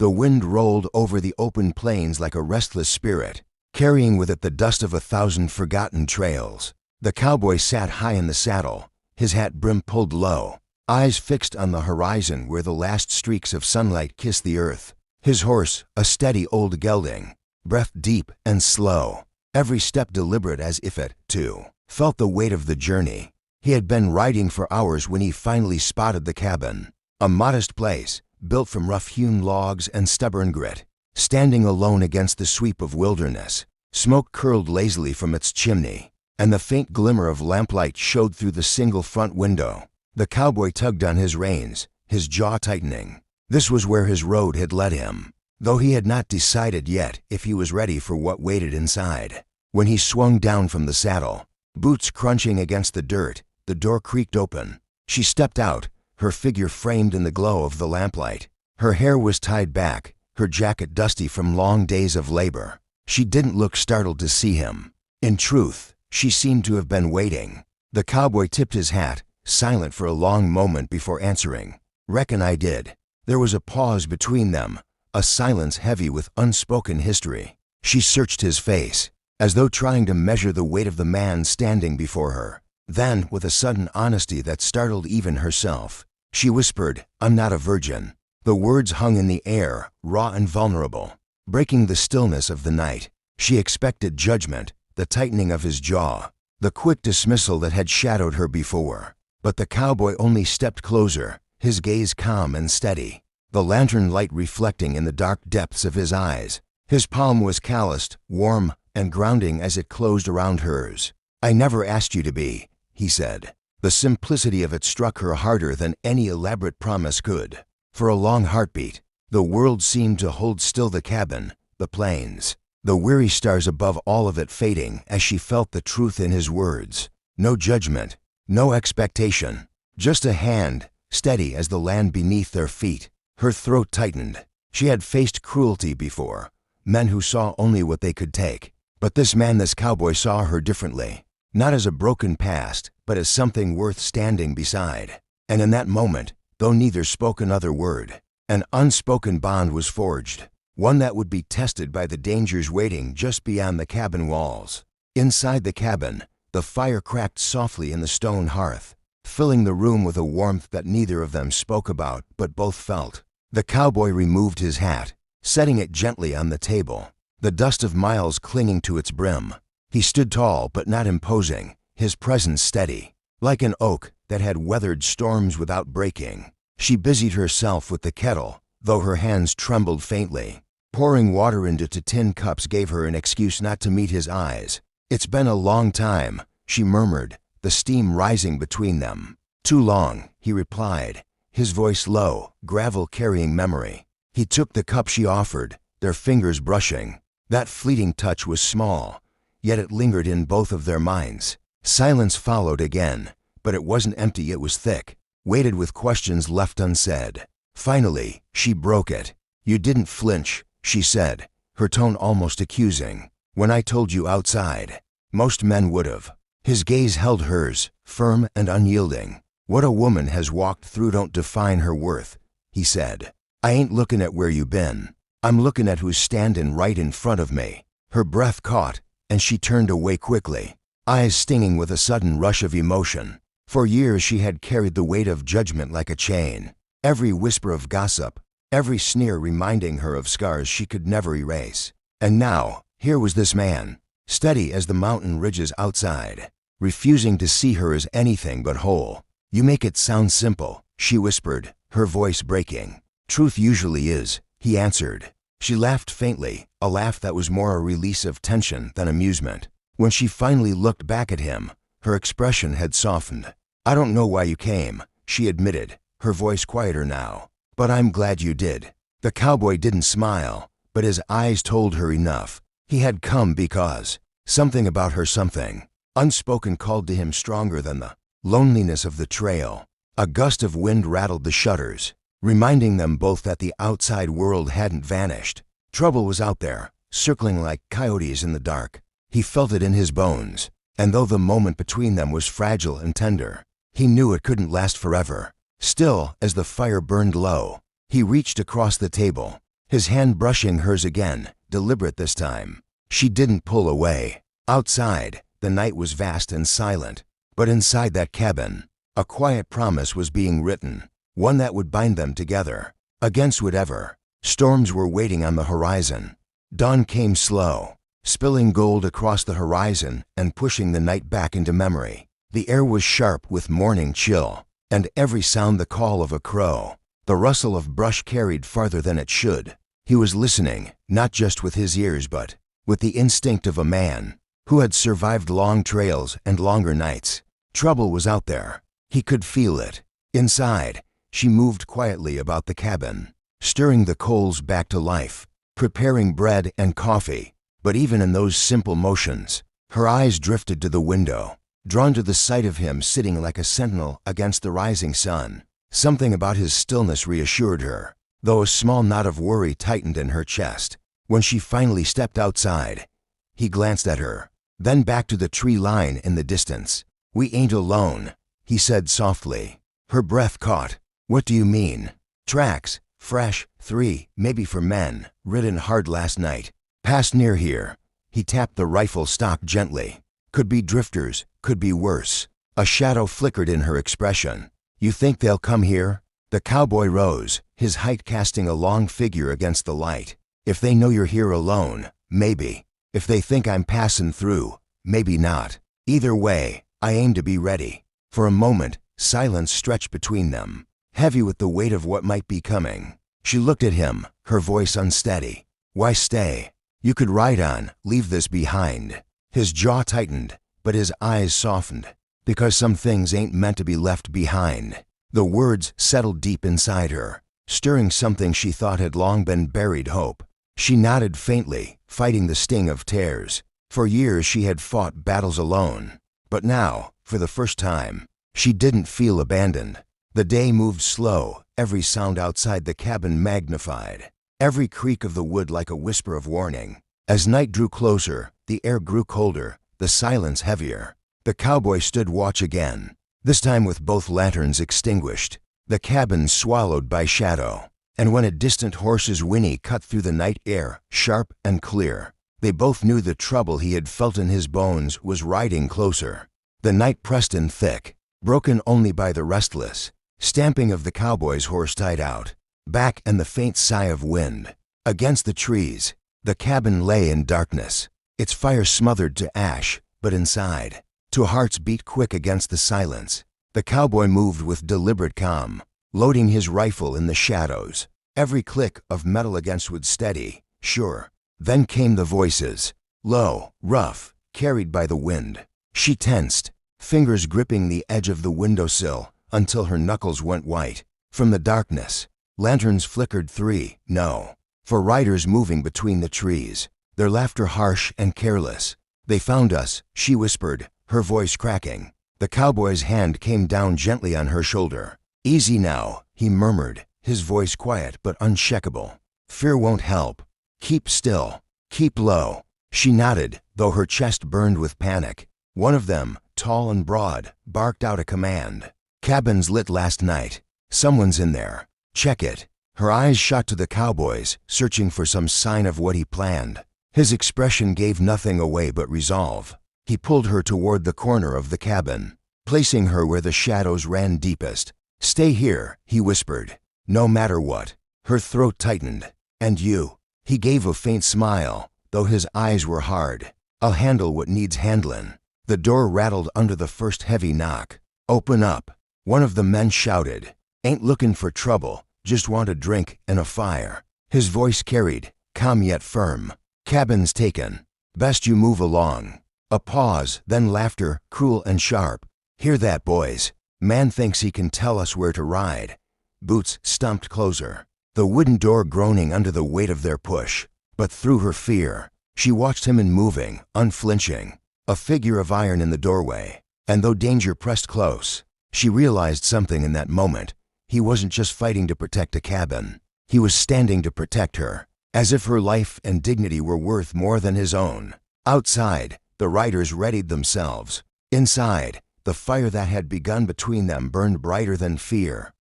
The wind rolled over the open plains like a restless spirit, carrying with it the dust of 1,000 forgotten trails. The cowboy sat high in the saddle, his hat brim pulled low, eyes fixed on the horizon where the last streaks of sunlight kissed the earth. His horse, a steady old gelding, breath deep and slow, every step deliberate as if it, too, felt the weight of the journey. He had been riding for hours when he finally spotted the cabin, a modest place, built from rough-hewn logs and stubborn grit, standing alone against the sweep of wilderness. Smoke curled lazily from its chimney, and the faint glimmer of lamplight showed through the single front window. The cowboy tugged on his reins, his jaw tightening. This was where his road had led him, though he had not decided yet if he was ready for what waited inside. When he swung down from the saddle, boots crunching against the dirt, the door creaked open. She stepped out, her figure framed in the glow of the lamplight. Her hair was tied back, her jacket dusty from long days of labor. She didn't look startled to see him. In truth, she seemed to have been waiting. The cowboy tipped his hat, silent for a long moment before answering. "Reckon I did." There was a pause between them, a silence heavy with unspoken history. She searched his face, as though trying to measure the weight of the man standing before her. Then, with a sudden honesty that startled even herself, she whispered, "I'm not a virgin." The words hung in the air, raw and vulnerable, breaking the stillness of the night. She expected judgment, the tightening of his jaw, the quick dismissal that had shadowed her before. But the cowboy only stepped closer, his gaze calm and steady, the lantern light reflecting in the dark depths of his eyes. His palm was calloused, warm, and grounding as it closed around hers. "I never asked you to be," he said. The simplicity of it struck her harder than any elaborate promise could. For a long heartbeat, the world seemed to hold still, the cabin, the plains, the weary stars above all of it fading as she felt the truth in his words. No judgment, no expectation, just a hand, steady as the land beneath their feet. Her throat tightened. She had faced cruelty before, men who saw only what they could take. But this man, this cowboy, saw her differently. Not as a broken past, but as something worth standing beside. And in that moment, though neither spoke another word, an unspoken bond was forged, one that would be tested by the dangers waiting just beyond the cabin walls. Inside the cabin, the fire cracked softly in the stone hearth, filling the room with a warmth that neither of them spoke about but both felt. The cowboy removed his hat, setting it gently on the table, the dust of miles clinging to its brim. He stood tall but not imposing, his presence steady, like an oak that had weathered storms without breaking. She busied herself with the kettle, though her hands trembled faintly. Pouring water into tin cups gave her an excuse not to meet his eyes. "It's been a long time," she murmured, the steam rising between them. "Too long," he replied, his voice low, gravel carrying memory. He took the cup she offered, their fingers brushing. That fleeting touch was small, yet it lingered in both of their minds. Silence followed again, but it wasn't empty, it was thick, weighted with questions left unsaid. Finally, she broke it. "You didn't flinch," she said, her tone almost accusing, "when I told you outside. Most men would've." His gaze held hers, firm and unyielding. "What a woman has walked through don't define her worth," he said. "I ain't looking at where you been. I'm looking at who's standing right in front of me." Her breath caught, and she turned away quickly, eyes stinging with a sudden rush of emotion. For years she had carried the weight of judgment like a chain, every whisper of gossip, every sneer reminding her of scars she could never erase. And now, here was this man, steady as the mountain ridges outside, refusing to see her as anything but whole. "You make it sound simple," she whispered, her voice breaking. "Truth usually is," he answered. She laughed faintly, a laugh that was more a release of tension than amusement. When she finally looked back at him, her expression had softened. "I don't know why you came," she admitted, her voice quieter now. "But I'm glad you did." The cowboy didn't smile, but his eyes told her enough. He had come because something about her, something unspoken, called to him stronger than the loneliness of the trail. A gust of wind rattled the shutters, reminding them both that the outside world hadn't vanished. Trouble was out there, circling like coyotes in the dark. He felt it in his bones, and though the moment between them was fragile and tender, he knew it couldn't last forever. Still, as the fire burned low, he reached across the table, his hand brushing hers again, deliberate this time. She didn't pull away. Outside, the night was vast and silent, but inside that cabin, a quiet promise was being written, one that would bind them together. Against whatever, storms were waiting on the horizon. Dawn came slow, spilling gold across the horizon and pushing the night back into memory. The air was sharp with morning chill, and every sound the call of a crow, the rustle of brush carried farther than it should. He was listening, not just with his ears but with the instinct of a man who had survived long trails and longer nights. Trouble was out there. He could feel it. Inside, she moved quietly about the cabin, stirring the coals back to life, preparing bread and coffee. But even in those simple motions, her eyes drifted to the window, drawn to the sight of him sitting like a sentinel against the rising sun. Something about his stillness reassured her, though a small knot of worry tightened in her chest. When she finally stepped outside, he glanced at her, then back to the tree line in the distance. "We ain't alone," he said softly. Her breath caught. "What do you mean?" "Tracks, fresh, 3, maybe for men, ridden hard last night. Passed near here." He tapped the rifle stock gently. "Could be drifters, could be worse." A shadow flickered in her expression. "You think they'll come here?" The cowboy rose, his height casting a long figure against the light. "If they know you're here alone, maybe. If they think I'm passing through, maybe not. Either way, I aim to be ready." For a moment, silence stretched between them, heavy with the weight of what might be coming. She looked at him, her voice unsteady. "Why stay? You could ride on, leave this behind." His jaw tightened, but his eyes softened. "Because some things ain't meant to be left behind." The words settled deep inside her, stirring something she thought had long been buried hope. She nodded faintly, fighting the sting of tears. For years she had fought battles alone, but now, for the first time, she didn't feel abandoned. The day moved slow, every sound outside the cabin magnified, every creak of the wood like a whisper of warning. As night drew closer, the air grew colder, the silence heavier. The cowboy stood watch again, this time with both lanterns extinguished, the cabin swallowed by shadow. And when a distant horse's whinny cut through the night air, sharp and clear, they both knew the trouble he had felt in his bones was riding closer. The night pressed in thick, broken only by the restless stamping of the cowboy's horse tied out, back and the faint sigh of wind. Against the trees, the cabin lay in darkness, its fire smothered to ash, but inside, two hearts beat quick against the silence. The cowboy moved with deliberate calm, loading his rifle in the shadows, every click of metal against wood steady, sure. Then came the voices, low, rough, carried by the wind. She tensed, fingers gripping the edge of the windowsill until her knuckles went white. From the darkness, lanterns flickered 3, no, for riders moving between the trees, their laughter harsh and careless. "They found us," she whispered, her voice cracking. The cowboy's hand came down gently on her shoulder. "Easy now," he murmured, his voice quiet but unshakable. "Fear won't help. Keep still. Keep low." She nodded, though her chest burned with panic. One of them, tall and broad, barked out a command. "Cabin's lit last night. Someone's in there. Check it." Her eyes shot to the cowboy's, searching for some sign of what he planned. His expression gave nothing away but resolve. He pulled her toward the corner of the cabin, placing her where the shadows ran deepest. "Stay here," he whispered, "no matter what." Her throat tightened. "And you?" He gave a faint smile, though his eyes were hard. "I'll handle what needs handlin'." The door rattled under the first heavy knock. "Open up," one of the men shouted. "Ain't looking for trouble, just want a drink and a fire." His voice carried, calm yet firm. "Cabin's taken. Best you move along." A pause, then laughter, cruel and sharp. "Hear that, boys? Man thinks he can tell us where to ride." Boots stomped closer, the wooden door groaning under the weight of their push. But through her fear, she watched him unmoving, unflinching, a figure of iron in the doorway. And though danger pressed close, she realized something in that moment. He wasn't just fighting to protect a cabin. He was standing to protect her, as if her life and dignity were worth more than his own. Outside, the riders readied themselves. Inside, the fire that had begun between them burned brighter than fear.